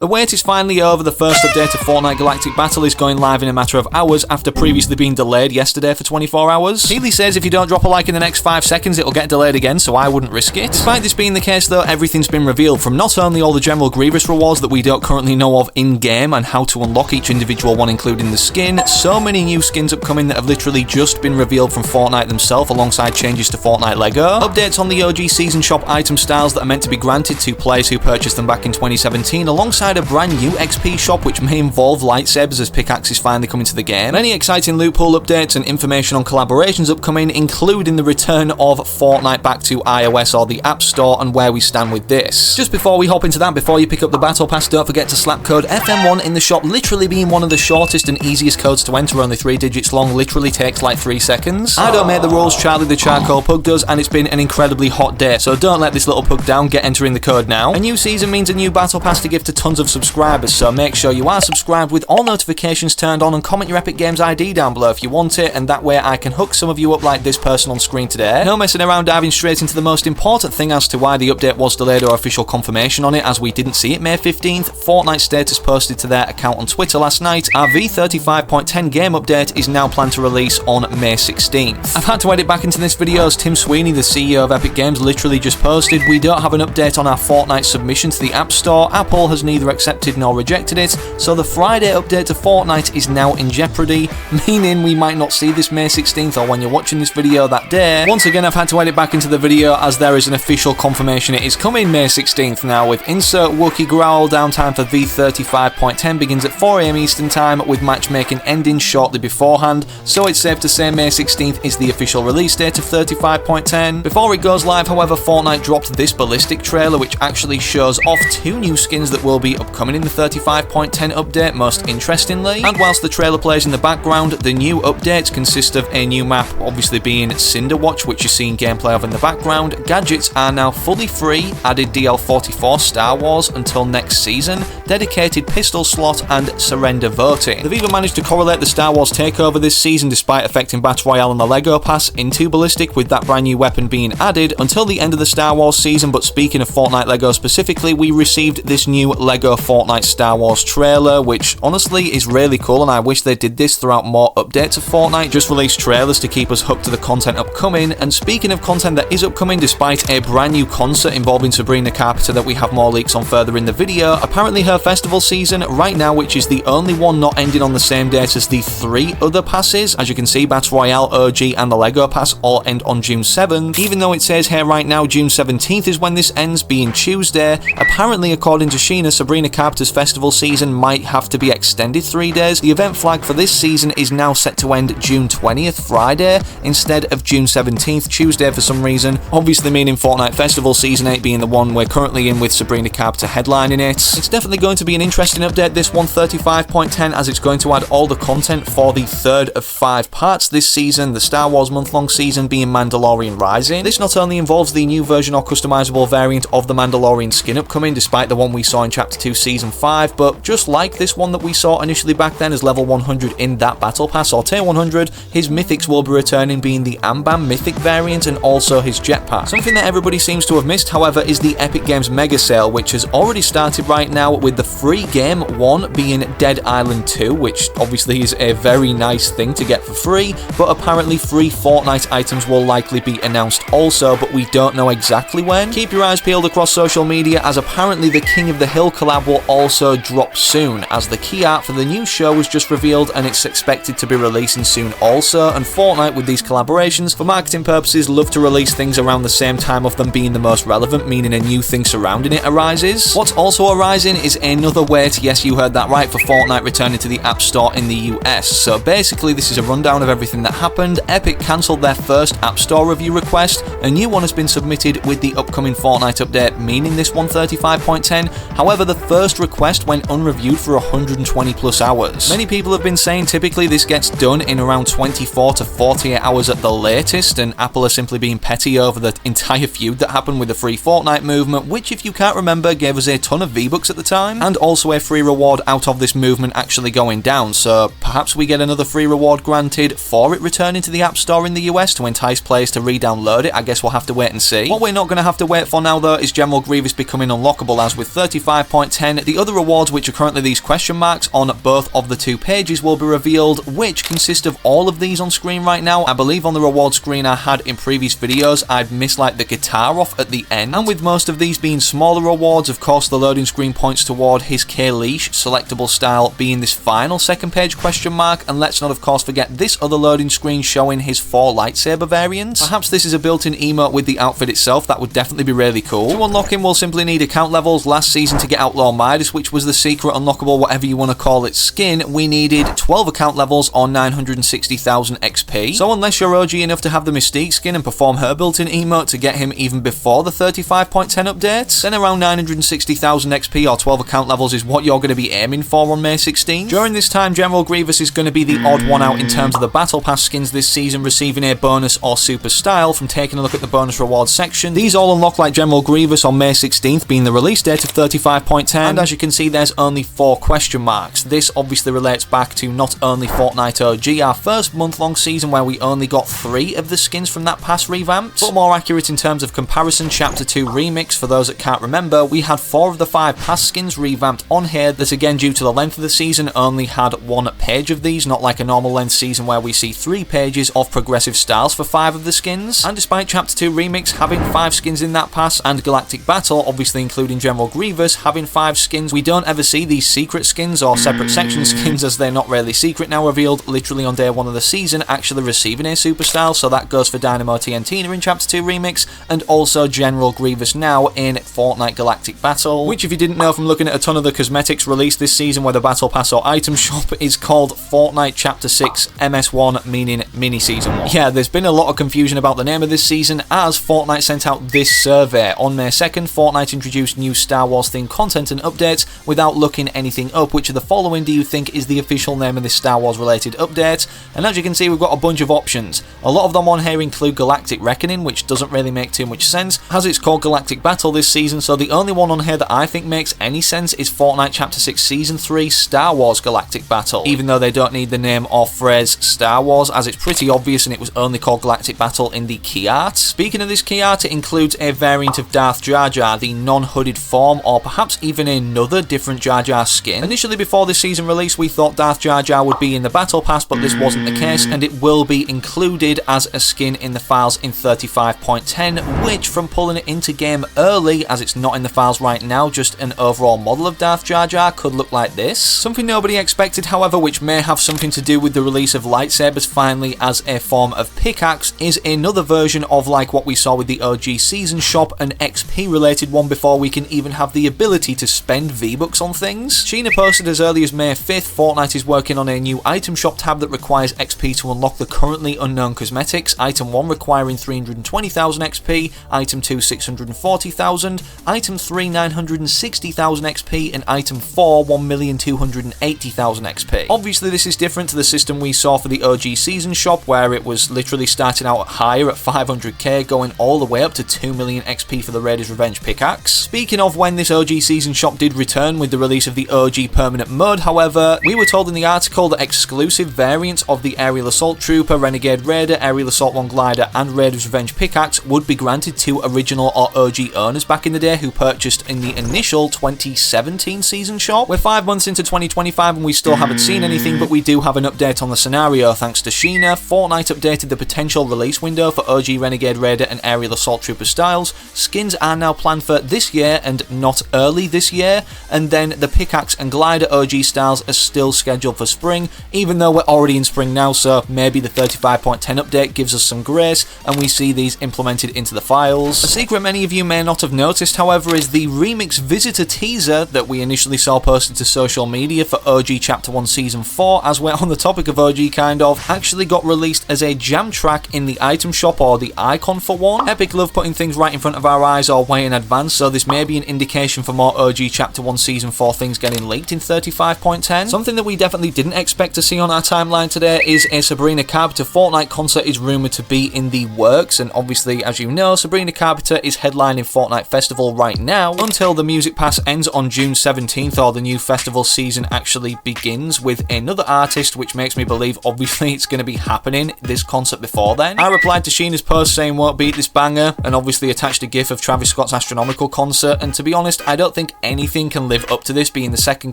The wait is finally over. The first update of Fortnite Galactic Battle is going live in a matter of hours after previously being delayed yesterday for 24 hours. Healy says if you don't drop a like in the next 5 seconds, it'll get delayed again, so I wouldn't risk it. Despite this being the case though, everything's been revealed, from not only all the general Grievous rewards that we don't currently know of in-game and how to unlock each individual one including the skin, so many new skins upcoming that have literally just been revealed from Fortnite themselves alongside changes to Fortnite Lego, updates on the OG season shop item styles that are meant to be granted to players who purchased them back in 2017, alongside a brand new XP shop which may involve lightsabers as pickaxes finally come into the game. Many exciting loophole updates and information on collaborations upcoming, including the return of Fortnite back to iOS or the App Store and where we stand with this. Just before we hop into that, before you pick up the Battle Pass, don't forget to slap code FM1 in the shop, literally being one of the shortest and easiest codes to enter, only 3 digits long, literally takes like 3 seconds. I don't make the rules, Charlie the Charcoal Pug does, and it's been an incredibly hot day, so don't let this little pug down, get entering the code now. A new season means a new Battle Pass to give to tons of subscribers, so make sure you are subscribed with all notifications turned on and comment your Epic Games ID down below if you want it, and that way I can hook some of you up like this person on screen today. No messing around, diving straight into the most important thing as to why the update was delayed or official confirmation on it, as we didn't see it May 15th. Fortnite status posted to their account on Twitter last night, our V35.10 game update is now planned to release on May 16th. I've had to edit back into this video as Tim Sweeney, the CEO of Epic Games, literally just posted, we don't have an update on our Fortnite submission to the App Store. Apple has neither accepted nor rejected it, so the Friday update to Fortnite is now in jeopardy, meaning we might not see this May 16th or when you're watching this video that day. Once again, I've had to edit back into the video as there is an official confirmation it is coming May 16th now, with insert Wookiee growl. Downtime for V35.10 begins at 4 AM Eastern Time, with matchmaking ending shortly beforehand, so it's safe to say May 16th is the official release date of 35.10. Before it goes live, however, Fortnite dropped this Ballistic trailer which actually shows off 2 new skins that will be upcoming in the 35.10 update, most interestingly. And whilst the trailer plays in the background, the new updates consist of a new map, obviously being Cinderwatch, which you're seeing gameplay of in the background. Gadgets are now fully free, added DL44 Star Wars until next season, dedicated pistol slot, and surrender voting. They've even managed to correlate the Star Wars takeover this season, despite affecting Battle Royale and the Lego Pass, into Ballistic, with that brand new weapon being added until the end of the Star Wars season. But speaking of Fortnite Lego specifically, we received this new Lego Fortnite Star Wars trailer, which honestly is really cool, and I wish they did this throughout more updates of Fortnite. Just release trailers to keep us hooked to the content upcoming. And speaking of content that is upcoming, despite a brand new concert involving Sabrina Carpenter that we have more leaks on further in the video, apparently her festival season right now, which is the only one not ending on the same date as the 3 other passes, as you can see, Battle Royale, OG, and the Lego Pass all end on June 7th, even though it says here right now June 17th is when this ends, being Tuesday. Apparently, according to Sheena, Sabrina Carpenter's festival season might have to be extended 3 days. The event flag for this season is now set to end June 20th, Friday, instead of June 17th, Tuesday, for some reason, obviously meaning Fortnite Festival Season 8 being the one we're currently in with Sabrina Carpenter headlining it. It's definitely going to be an interesting update, this 135.10, as it's going to add all the content for the 3rd of 5 parts this season, the Star Wars month-long season being Mandalorian Rising. This not only involves the new version or customizable variant of the Mandalorian skin upcoming, despite the one we saw in Chapter 2 Season 5, but just like this one that we saw initially back then as level 100 in that Battle Pass or Tier 100, his mythics will be returning, being the Ambam mythic variant and also his jetpack. Something that everybody seems to have missed, however, is the Epic Games Mega Sale, which has already started right now, with the free game one being Dead Island 2, which obviously is a very nice thing to get for free, but apparently free Fortnite items will likely be announced also, but we don't know exactly when. Keep your eyes peeled across social media, as apparently the King of the Hill collab will also drop soon, as the key art for the new show was just revealed and it's expected to be releasing soon also. And Fortnite, with these collaborations, for marketing purposes, love to release things around the same time of them being the most relevant, meaning a new thing surrounding it arises. What's also arising is another wait, yes, you heard that right, for Fortnite returning to the App Store in the US. So basically, this is a rundown of everything that happened. Epic cancelled their first App Store review request. A new one has been submitted with the upcoming Fortnite update, meaning this 135.10. However, the first request went unreviewed for 120 plus hours. Many people have been saying typically this gets done in around 24 to 48 hours at the latest, and Apple are simply being petty over the entire feud that happened with the free Fortnite movement, which, if you can't remember, gave us a ton of V-Bucks at the time, and also a free reward out of this movement actually going down. So perhaps we get another free reward granted granted for it returning to the App Store in the US to entice players to re-download it. I guess we'll have to wait and see. What we're not going to have to wait for now though is General Grievous becoming unlockable, as with 35.10, the other rewards, which are currently these question marks on both of the two pages, will be revealed, which consist of all of these on screen right now. I believe on the reward screen I had in previous videos, I've missed like the guitar off at the end, and with most of these being smaller rewards, of course the loading screen points toward his K-Leash selectable style being this final second page question mark, and let's not of course forget this other loading screen showing his 4 lightsaber variants. Perhaps this is a built-in emote with the outfit itself. That would definitely be really cool. To unlock him, we'll simply need account levels. Last season to get Outlaw Midas, which was the secret unlockable, whatever you want to call it, skin, we needed 12 account levels or 960,000 XP. So unless you're OG enough to have the Mystique skin and perform her built-in emote to get him even before the 35.10 updates, then around 960,000 XP or 12 account levels is what you're going to be aiming for on May 16th. During this time, General Grievous is going to be the odd one out in terms of the Battle Pass skins this season receiving a bonus or super style from taking a look at the bonus rewards section. These all unlock like General Grievous on May 16th, being the release date of 35.10, and as you can see there's only 4 question marks. This obviously relates back to not only Fortnite OG, our first month-long season where we only got 3 of the skins from that pass revamped, but more accurate in terms of comparison, Chapter 2 Remix, for those that can't remember, we had 4 of the 5 pass skins revamped on here that, again due to the length of the season, only had 1 page of these, not like a normal length season where we see 3 pages of progressive styles for 5 of the skins. And despite Chapter 2 Remix having 5 skins in that pass, and Galactic Battle obviously including General Grievous having 5 skins, we don't ever see these secret skins or separate section skins, as they're not really secret now, revealed literally on day 1 of the season, actually receiving a super style. So that goes for Dynamo TNT in Chapter 2 Remix, and also General Grievous now in Fortnite Galactic Battle, which, if you didn't know from looking at a ton of the cosmetics released this season where the Battle Pass or item shop, is called Fortnite Chapter 6 MS1, meaning Mini Season 1. Yeah, there's been a lot of confusion about the name of this season, as Fortnite sent out this survey. On May 2nd, Fortnite introduced new Star Wars themed content and updates without looking anything up. Which of the following do you think is the official name of this Star Wars related update? And as you can see, we've got a bunch of options. A lot of them on here include Galactic Reckoning, which doesn't really make too much sense, as it's called Galactic Battle this season, so the only one on here that I think makes any sense is Fortnite Chapter 6 Season 3 Star Wars Galactic Battle, even though they don't need the name or phrase Star Wars, as it's pretty obvious and it was only called Galactic Battle in the key art. Speaking of this key art, it includes a variant of Darth Jar Jar, the non-hooded form, or perhaps even another different Jar Jar skin. Initially, before this season release, we thought Darth Jar Jar would be in the Battle Pass, but this wasn't the case, and it will be included as a skin in the files in 35.10, which, from pulling it into game early, as it's not in the files right now, just an overall model of Darth Jar Jar, could look like this. Something nobody expected, however, which may have something to do with the release of lightsabers finally as a form of pickaxe, is another version of like what we saw with the OG season shop, an XP related one before we can even have the ability to spend V-Bucks on things. Sheena posted as early as May 5th, Fortnite is working on a new item shop tab that requires XP to unlock the currently unknown cosmetics, item 1 requiring 320,000 XP, item 2 640,000, item 3 960,000 XP, and item 4 1,280,000 XP. Obviously this is different to the system we saw for the OG season shop, where it was literally starting out higher at 500k, going all the way up to 2 million XP for the Raiders Revenge pickaxe. Speaking of when this OG season shop did return with the release of the OG permanent mode, however, we were told in the article that exclusive variants of the Aerial Assault Trooper, Renegade Raider, Aerial Assault One Glider, and Raiders Revenge pickaxe would be granted to original or OG owners back in the day who purchased in the initial 2017 season shop. We're 5 months into 2025 and we still haven't seen anything, but we do have an update on the scenario thanks to Sheena. Fortnite updated the potential release window for OG Renegade Raider and Aerial Assault Trooper styles. Skins are now planned for this year and not early this year, and then the pickaxe and glider OG styles are still scheduled for spring, even though we're already in spring now, so maybe the 35.10 update gives us some grace and we see these implemented into the files. A secret many of you may not have noticed, however, is the Remix Visitor teaser that we initially saw posted to social media for OG Chapter 1 Season 4, as we're on the topic of OG kind of, actually got released as a jam track in the item shop, or the icon for one. Epic love putting things right in front of our eyes or way in advance, so this may be an indication for more OG Chapter 1 Season 4 things getting leaked in 35.10. Something that we definitely didn't expect to see on our timeline today is a Sabrina Carpenter Fortnite concert is rumoured to be in the works, and obviously, as you know, Sabrina Carpenter is headlining Fortnite Festival right now until the Music Pass ends on June 17th, or the new festival season actually begins with another artist, which makes me believe obviously it's going to be happening, this concert before then. I replied to Sheena's post saying won't beat this banger, and obviously attached a gif of Travis Scott's Astronomical concert, and to be honest, I don't think anything can live up to this being the second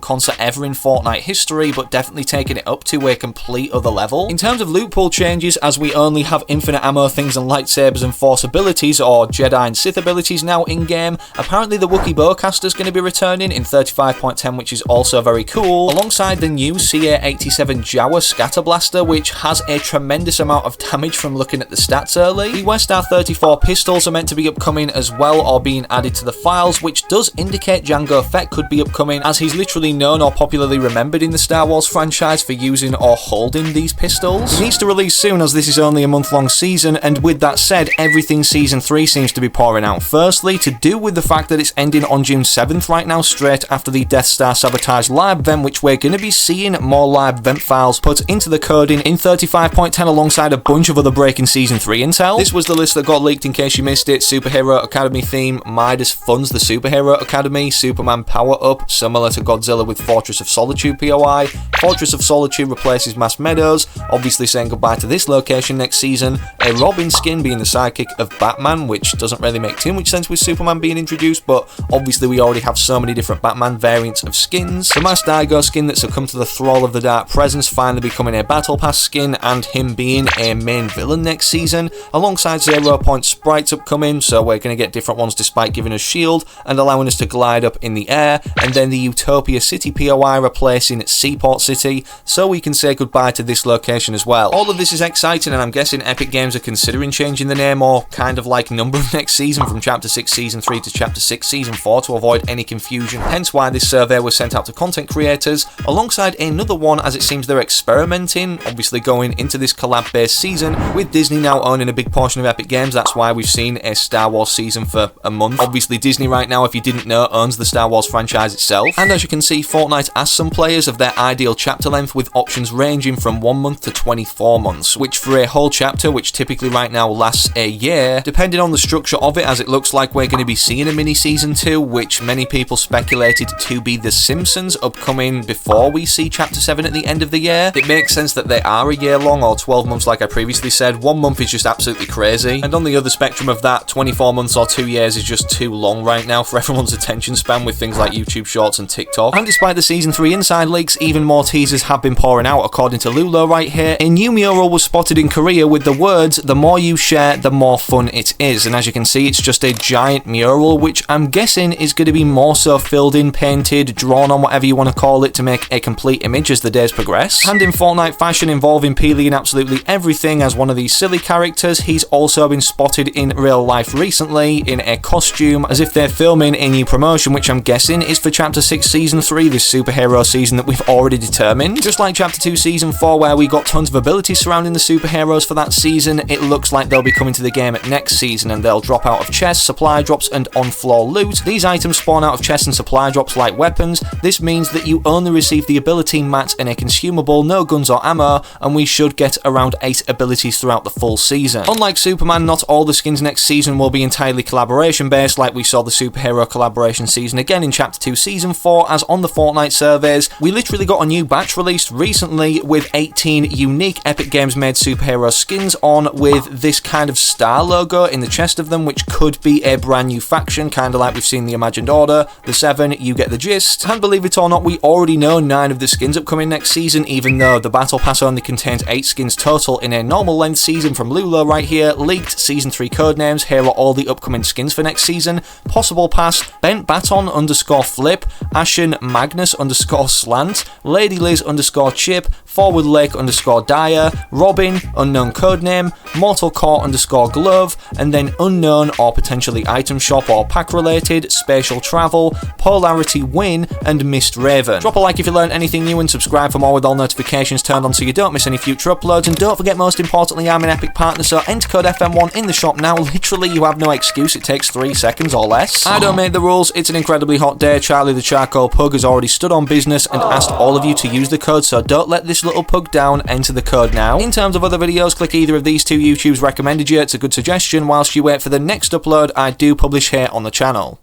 concert ever in Fortnite history, but definitely taking it up to a complete other level. In terms of loot pool changes, as we only have infinite ammo things and lightsabers and force abilities, or Jedi and Sith abilities now in-game, apparently the Wookiee Bowcaster's going to be returning in 35.10, which is also very cool, alongside the new CA-87 Jawa Scatter Blaster, which has a tremendous amount of damage from looking at the stats early. The Westar 34 pistols are meant to be upcoming as well, or being added to the files, which does indicate Jango Fett could be upcoming, as he's literally known or popularly remembered in the Star Wars franchise for using or holding these pistols. He needs to release soon, as this is only a month-long season, and with that said, everything Season 3 seems to be pouring out. Firstly, to do with the fact that it's ending on June 7th right now, straight after the Death Star Sabotage live event, which we're going to be seeing more live event files put into the coding in 35.10 alongside a bunch of other breaking Season 3 intel. This was the list that got leaked in case you missed it. Superhero Academy theme, Midas funds the Superhero Academy, Superman power-up, similar to Godzilla with Fortress of Solitude POI, Fortress of Solitude replaces Mass Meadows, obviously saying goodbye to this location next season, a Robin skin being the sidekick of Batman, which doesn't really make too much sense with Superman being introduced, but obviously we already have so many different Batman variants of skins, the Mass Daigo skin that succumbed to the thrall of the Dark Presence finally becoming a Battle Pass skin, and him being a main villain next season, alongside 0 Point sprites upcoming, so we're going to get different ones despite giving us shield and allowing us to glide up in the air, and then the Utopia City POI replacing Seaport City, so we can say goodbye to this location as well. All of this is exciting, and I'm guessing Epic Games are considering changing the name or kind of like number of next season from Chapter 6 Season 3 to Chapter 6 Season 4 to avoid any confusion, hence why this survey was sent out to content creators, alongside another one as it seems they're experimenting, obviously going into this collab-based season, with Disney now owning a big portion of Epic Games. That's why we've seen a Star Wars season for a month. Obviously Disney right now, if you didn't know, owns the Star Wars franchise itself, and as you can see, Fortnite asked some players of their ideal chapter length, with options ranging from 1 month to 24 months, which for a whole chapter, which typically right now lasts a year, depending on the structure of it, as it looks like we're going to be seeing a mini season 2, which many people speculated to be The Simpsons, upcoming before we see Chapter 7 at the end of the year. It makes sense that they are a year long, or 12 months like I previously said. 1 month is just absolutely crazy, and on the other spectrum of that, 24 months or 2 years is just too long right now for everyone's attention span with things like YouTube Shorts and TikTok. And despite the Season 3 inside leaks, even more teasers have been pouring out. According to Lulo right here, a new mural was spotted in Korea with the words, "The more you share, the more fun it is," and as you can see, it's just a giant mural, which I'm guessing is going to be more so filled in, painted, drawn on, whatever you want to call it, to make a complete image as the days progress. And in Fortnite fashion, involving Peely in absolutely everything as one of these silly characters, he's also been spotted in real life recently in a costume, as if they're filming a new promotion, which I'm guessing is for Chapter 6 Season 3, this superhero season that we've already determined. Just like Chapter 2 Season 4, where we got tons of abilities surrounding the superheroes for that season, it looks like they'll be coming to the game at next season, and they'll drop out of chests, supply drops, and on-floor loot. These items spawn out of chests and supply drops like weapons. This means that you only receive the ability mats and a consumable, no guns or ammo, and we should get around 8 abilities throughout the full season. Unlike Superman, not all the skins next season will be entirely collaboration based, like we saw the superhero collaboration season again in Chapter 2 Season 4, as on the Fortnite surveys, we literally got a new batch released recently with 18 unique Epic Games made superhero skins on, with this kind of star logo in the chest of them, which could be a brand new faction, kind of like we've seen the Imagined Order, the 7, you get the gist. And believe it or not, we already know 9 of the skins upcoming next season, even though the Battle Pass only contains 8 skins total in a normal length season from Lulo right here. Leaked Season 3 codenames, here are all the upcoming skins for next season. Possible Pass, Bent Baton _ Flip, Ashen Magnus _ Slant, Lady Liz _ Chip, Forward Lake _ Dyer, Robin, unknown codename, Mortal Core _ Glove, and then unknown or potentially item shop or pack related, Spatial Travel, Polarity Win, and Mist Raven. Drop a like if you learned anything new, and subscribe for more with all notifications turned on so you don't miss any future uploads. And don't forget, most importantly, I'm an Epic partner, so enter code FM1 in the shop now. Literally, you have no excuse, it takes 3 seconds or less. I don't make the rules, it's an incredibly hot day. Charlie the Charcoal Pug has already stood on business and asked all of you to use the code, so don't let this little pug down, enter the code now. In terms of other videos, click either of these 2 YouTubes recommended you, it's a good suggestion. Whilst you wait for the next upload I do publish here on the channel.